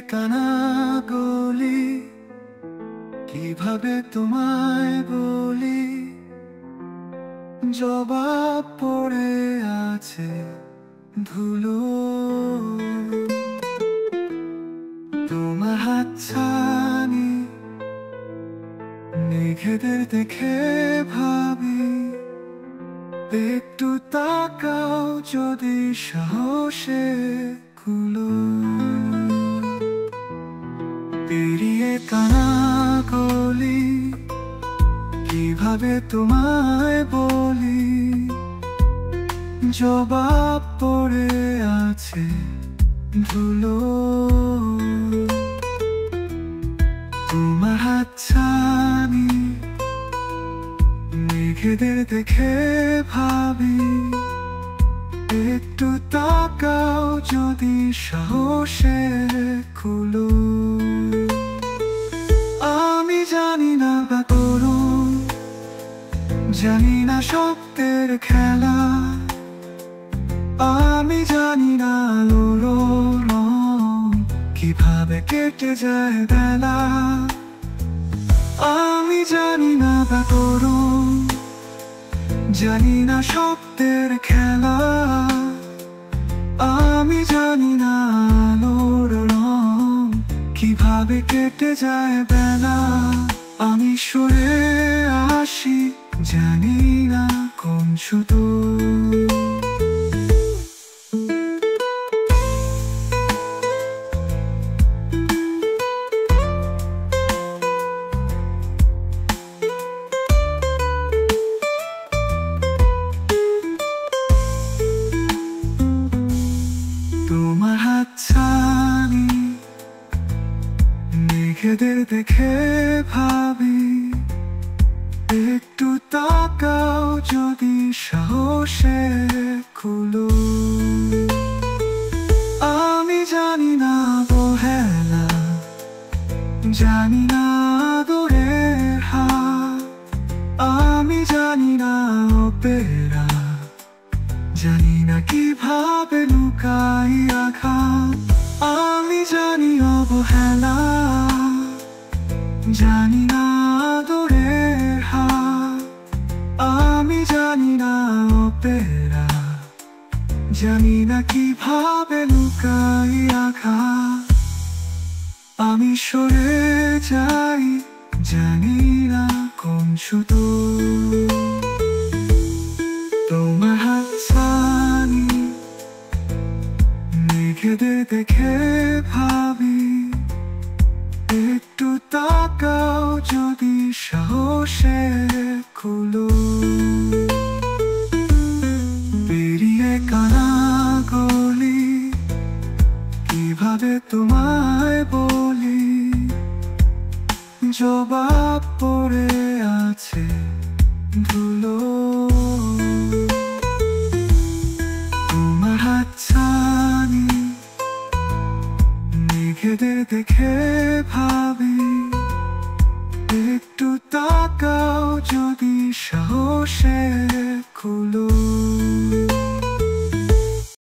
কানা গলি, কিভাবে তোমায় বলি, জবাব পড়ে আছে ধুলো। তোমার হাতছানি মেঘেদের দেখে ভাবি, একটু তাকাও যদি সাহসে কুলো। পেরিয়ে কানা গলি, কিভাবে তোমায় বলি, জবাব পড়ে আছে ধুলো। তোমার হাতছানি মেঘেদের দেখে ভাবি, একটু তাকাও যদি সাহসে খুলো। আমি জানি না বা তরুণ, জানি না শব্দের খেলা, আমি জানি না আলোর রং, কিভাবে কেটে যায় বেলা। আমি জানি না বা তরুণ, জানি না শব্দের খেলা, আমি জানি না আলোর রং, কিভাবে কেটে যায় বেলা। আমি সরে আসি, জানি না কোন শুধু। তোমার হাতছানি মেঘেদের দেখে ভাবি, একটু তাকাও যদি সাহসে খুলো। আমি জানি না অবহেলা, জানি না আদরের হাত, আমি জানি না অপেরা, জানি না কিভাবে লুকাই আঘাত। আমি জানি অবহেলা, জানি না আদরের হাত, আমি জানি না অপেরা, জানি না কিভাবে লুকাই আঘাত। আমি সরে যাই, জানি না কোন শুধু। তোমার হাতছানি মেঘেদের দেখে ভাবি, একটু তাকাও যদি সাহসে খুলো। পেরিয়ে কানা গলি, কিভাবে তোমায় বলি, জবাব পড়ে আছে ধুলো। তোমার হাতছানি মেঘেদের দেখে ভাবি,